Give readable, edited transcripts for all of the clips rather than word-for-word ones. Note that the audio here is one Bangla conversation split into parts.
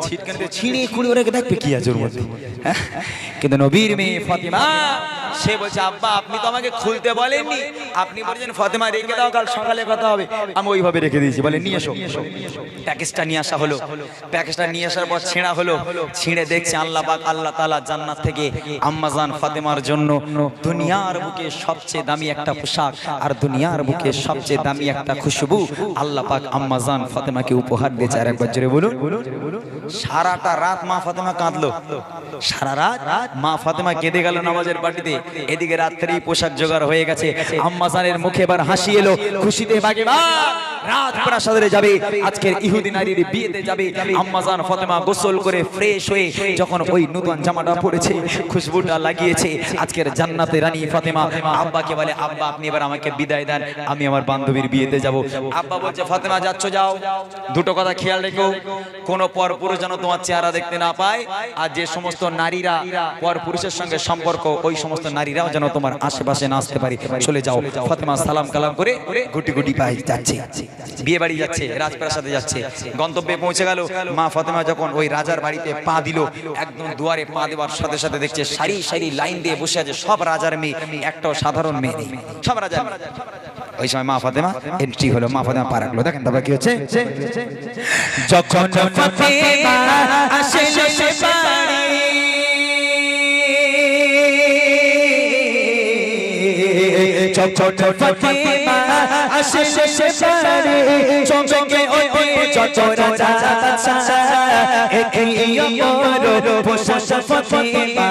ছিটকানিতে ছিঁড়ে খুঁড়ে ওরা দেখবে কি আছে ওর মধ্যে। কিন্তু নবীর মেয়ে ফাতিমা সে বলছে আব্বা আপনি তো আমাকে খুলতে বলেননি, আপনি বলেছেন ফাতিমা রেখে দাও কাল সকালে কথা হবে, আমি ওইভাবে রেখে দিয়েছি। বলে নিয়ে এসো। প্যাকেজটা নিয়ে আসা হলো, প্যাকেজটা নিয়ে আসার পর ছেঁড়া হলো, ছিঁড়ে দেখছে আল্লাহ পাক আল্লাহ তাআলা জান্নাত থেকে আম্মাজান ফাতিমার জন্য দুনিয়ার বুকে সবচেয়ে দামি একটা পোশাক আর দুনিয়ার বুকে সবচেয়ে দামি একটা খুশবু আল্লাহ পাক আম্মাজান ফাতিমাকে উপহার দিয়েছে। আর একবার জোরে বলুন। সারাটা রাত মা ফাতিমা কাঁদলো, সারা রাত মা ফাতিমা কেঁদে গেল নামাজের পার্টিতে। এদিকে রাত্রেই পোশাক জোগাড় হয়ে গেছে, আম্মাজানের মুখে এবার হাসি এলো, খুশিতে বাগে মা রাত প্রাসাদে যাবে, আজকের ইহুদি নারীর বিয়েতে যাবে। আম্মাজান ফাতিমা গোসল করে ফ্রেশ হয়ে যখন ওই নতুন জামাটা পরেছে, খুশবুটা লাগিয়েছে, আজকের জান্নাতে রানী ফাতিমা আব্বাকে বলে আব্বা আপনি এবার আমাকে বিদায় দেন, আমি আমার বান্ধবীর বিয়েতে যাব। আব্বা বলছে ফাতিমা যাচ্ছ যাও, দুটো কথা খেয়াল রেখো, কোন পরপুরুষ যেন তোমার চেহারা দেখতে না পায়, আর যে সমস্ত নারীরা পরপুরুষের সঙ্গে সম্পর্ক ওই সমস্ত নারীরাও যেন তোমার আশেপাশে না আসতে পারে, চলে যাও। ফাতিমা সালাম কালাম করে গুটি গুটি পায়ে যাচ্ছে, বিয়ে বাড়ি যাচ্ছে, রাজপ্রাসাদে যাচ্ছে। গন্তব্যে পৌঁছে গেল। মা ফাতিমা যখন ওই রাজার বাড়িতে পা দিল, একদম দুয়ারে পা দেওয়ার সাথে সাথে দেখছে সারি সারি লাইন দিয়ে বসে আছে সব রাজার মেয়ে, একটাও সাধারণ মেয়ে নেই, সব রাজার মেয়ে। ওই সময় মা ফাতিমা এন্ট্রি হলো, মা ফাতিমা পা রাখলো। দেখেন তারপর কি হচ্ছে, যখন ফাতিমা আসে সে বাড়ি, যখন ফাতিমা আসে সে বাড়ি, চমকে ওঠে যত রাজা একই অমর পোশাক ফাতিমা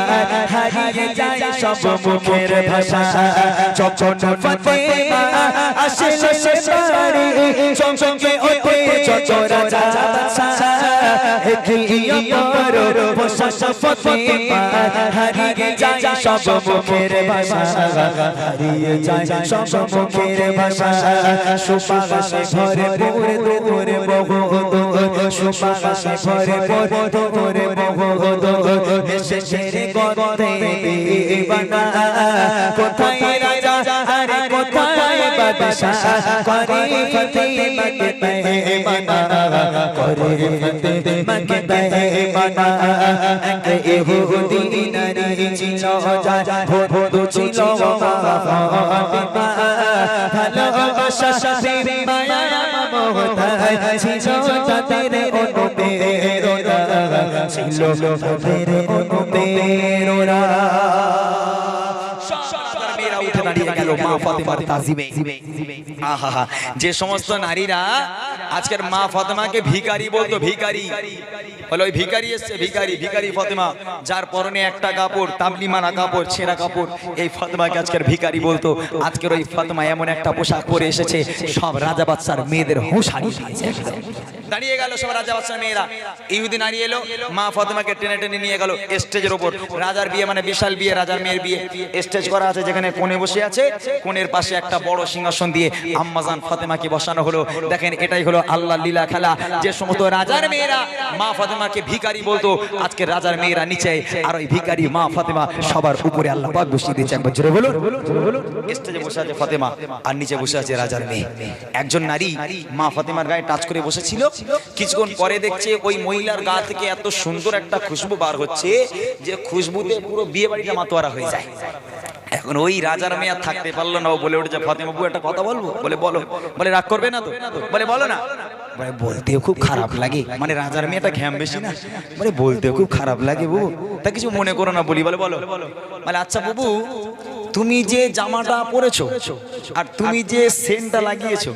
হারিয়ে যায় সব মুখের ভাষা। যখন ফাতিমা আসে সে বাড়ি, চমকে ওঠে যত রাজা একই অমর পোশাক ফাতিমা হারিয়ে যায় সব মুখের ভাষা, হারিয়ে যায় সব মুখের ভাষা। সুবাসে ভরে ভরে দূরে বহুদূর, সুবাসে ভরে ভরে দূরে বহুদূর, শেষের গন্ধে দিবানা, কোথায় রাজা আরে কোথায় বাদশাহ, করে ফাতিমাকে বেঈমানা, করে ফাতিমাকে বেঈমানা। এক ইহুদি নারী ছিল যার বধূ ছিল ফাতিমা, ভালোবাসা সাথে মায়া মমতা ছিল তাদের অনুপ্রেরণা, ছিল তাদের অনুপ্রেরণা। যে সমস্ত নারীরা আজকের মা ফাতিমাকে ভিখারি বলতো, ভিখারি বলে ওই ভিখারি এসছে, ভিখারি ভিখারি ফাতিমা, যার পরনে একটা কাপড় তাবলিমানা কাপড় ছেঁড়া কাপড়, এই ফাতিমাকে আজকের ভিখারি বলতো। আজকের ওই ফাতিমা এমন একটা পোশাক পরে এসেছে সব রাজা বাদশার মেয়েদের হুঁশ হারিয়ে দিয়েছে। দাঁড়িয়ে গেল সব রাজা বাদশার মেয়েরা, ইহুদি নারী এলো, মা ফাতিমাকে টেনে টেনে নিয়ে গেল স্টেজের ওপর। রাজার বিয়ে মানে বিশাল বিয়ে, রাজার মেয়ের বিয়ে। স্টেজ করা আছে, যেখানে কোণে বসে আছে, কোণের পাশে একটা বড় সিংহাসন দিয়ে আম্মাজান ফাতিমাকে বসানো হলো। দেখেন এটাই হলো আল্লাহর লীলা খেলা। যে সমস্ত রাজার মেয়েরা মা ফাতিমাকে ভিখারি বলতো, আজকে রাজার মেয়েরা নিচে আর ওই ভিখারি মা ফাতিমা সবার উপরে আল্লাহ পাক বসিয়ে দিয়েছে। একবার জোরে বলো। স্টেজে বসে আছে ফাতিমা আর নিচে বসে আছে রাজার মেয়ে। একজন নারী মা ফাতিমার গায়ে টাচ করে বসেছিল, কিছুক্ষণ পরে দেখছে ওই মহিলার গা থেকে এত সুন্দর একটা খুশবু বার হচ্ছে যে খুশবুতে পুরো বিয়ে বাড়িটা মাতোয়ারা হয়ে যায়। এখন ওই রাজার মেয়ে থাকতে পারলো না, ও বলে উঠেছে ফাতিমা বউ একটা কথা বলবো। বলে বলো। বলে রাগ করবে না তো? বলে বলো না। বলে বলতেও খুব খারাপ লাগে, মানে রাজার মেয়েটা ঘ্যাম বেশি না, বলে বলতেও খুব খারাপ লাগে বউ, তা কিছু মনে করো না বলি। বলে বলো। বলে আচ্ছা বাবু তুমি যে জামাটা পরেছো আর তুমি যে সেন্টটা লাগিয়েছো,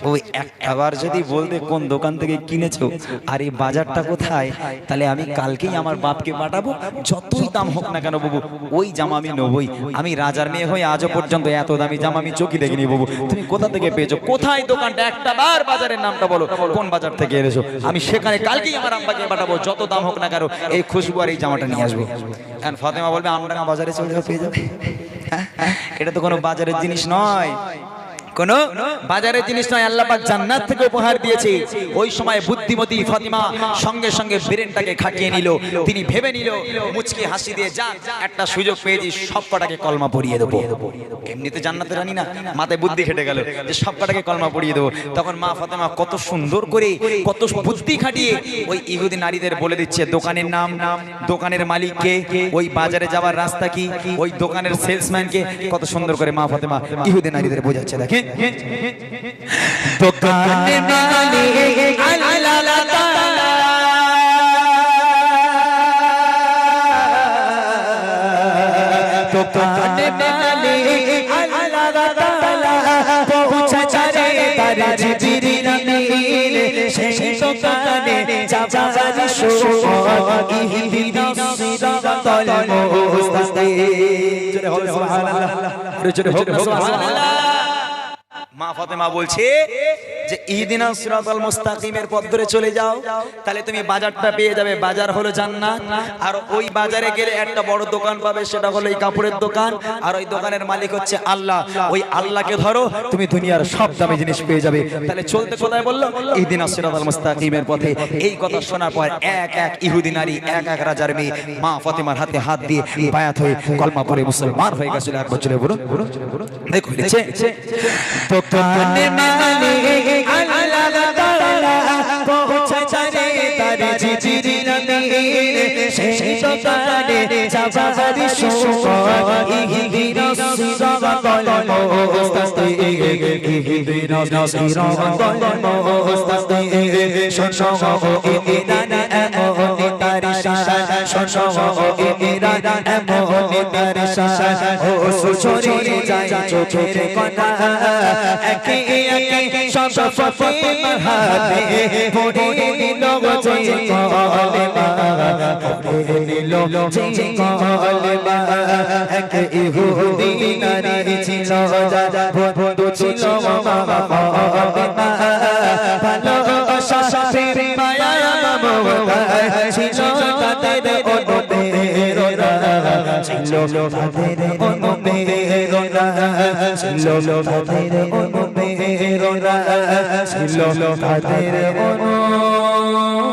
ওই একবার যদি বলতে কোন দোকান থেকে কিনেছো আর এই বাজারটা কোথায়, তাহলে আমি কালকেই আমার বাপকে পাঠাবো, যতই দাম হোক না কেন বাবু ওই জামা আমি নেবই। আমি রাজার মেয়ে হয়ে আজও পর্যন্ত এত দামি জামা আমি চোখে দেখিনি বাবু। তুমি কোথা থেকে পেয়েছো, কোথায় দোকানটা, একটা বার বাজারের নামটা বলো, কোন বাজার থেকে এনেছো, আমি সেখানে কালকেই আমার আব্বাকে পাঠাবো, যত দাম হোক না কেন এই খুশবু আর এই জামাটা নিয়ে আসবো। এখন ফাতিমা বলবে আমডাঙ্গা বাজারে চলে যাও, পেয়ে যাবে। এটা তো কোনো বাজারের জিনিস নয়। কোন বাজারের জিনিস নয়, আল্লাহ পাক জান্নাত থেকে উপহার দিয়েছে। ওই সময় বুদ্ধিমতী ফাতিমা সঙ্গে সঙ্গে ব্রেনটাকে খাটিয়ে নিল। তিনি ভেবে নিল মুচকি হাসি দিয়ে, যা একটা সুযোগ পেয়েছি, সব কটাকে কলমা পড়িয়ে দেবো। এমনিতে জান্নাতে রানী না, মাথায় বুদ্ধি খেটে গেল যে সব কটাকে কলমা পড়িয়ে দেবো। তখন মা ফাতিমা কত সুন্দর করে, কত বুদ্ধি খাটিয়ে ওই ইহুদি নারীদের বলে দিচ্ছে দোকানের নাম, দোকানের মালিককে, ওই বাজারে যাওয়ার রাস্তা কি, ওই দোকানের সেলসম্যানকে, কত সুন্দর করে মা ফাতিমা ইহুদি নারীদের বোঝাচ্ছে। দেখেন, দোকানের মালিক আল্লাহ তাআলা, দোকানের মালিক আল্লাহ তাআলা, পৌঁছাছে তার জিবরিল আমিন সেই দোকানে যাবার সময়, ইহদিনাস সিরাতাল মুস্তাকিম। সুবহানাল্লাহ। মা ফাতেমা বলছে যে ইহদিনাস সিরাতাল মুস্তাকিমের পথ ধরে চলে যাও, তাহলে তুমি বাজারটা পেয়ে যাবে। বাজার হলো জান্নাত। আর ওই বাজারে গেলে একটা বড় দোকান পাবে, সেটা হলো এই কাপড়ের দোকান। আর ওই দোকানের মালিক হচ্ছে আল্লাহ। ওই আল্লাহকে ধরো, তুমি দুনিয়ার সব দামি জিনিস পেয়ে যাবে। তাহলে চলতে কোথায় বললো? ইহদিনাস সিরাতাল মুস্তাকিমের পথে। এই কথা শোনার পর এক এক ইহুদি নারী, এক এক রাজার মেয়ে মা ফাতেমার হাতে হাত দিয়ে বায়াত হয়ে কলমা পড়ে মুসলমান হয়ে গেছিল। এক বছরে বলুন, দেখো লিখছে, দোকানের মালিক আল্লাহ তাআলা, পৌঁছাছে তার জিবরিল আমিন সেই দোকানে যাবার সময়, ইহদিনাস সিরাতাল মুস্তাকিম, ইহদিনাস সিরাতাল মুস্তাকিম। শোনো ইমিরান এমন তার শান, শোনো ইমিরান এমন তার শান, ও সুচরে যায় চোখের কণা, একে একে সব ফাতেমার হাতে পড়ে নিল যে কলেমা, পড়ে নিল যে কলেমা। এক ইহুদি নারী ছিল, বন্ধু ছিল মা ফাতেমা, ভালোবাসা প্রেম মায়া মমতা ছিল তাদের অনুপ্রেরণা, ছিল তাদের অনুপ্রেরণা, ছিল তাদের অনুপ্রেরণা, ছিল তাদের অনুপ্রেরণা।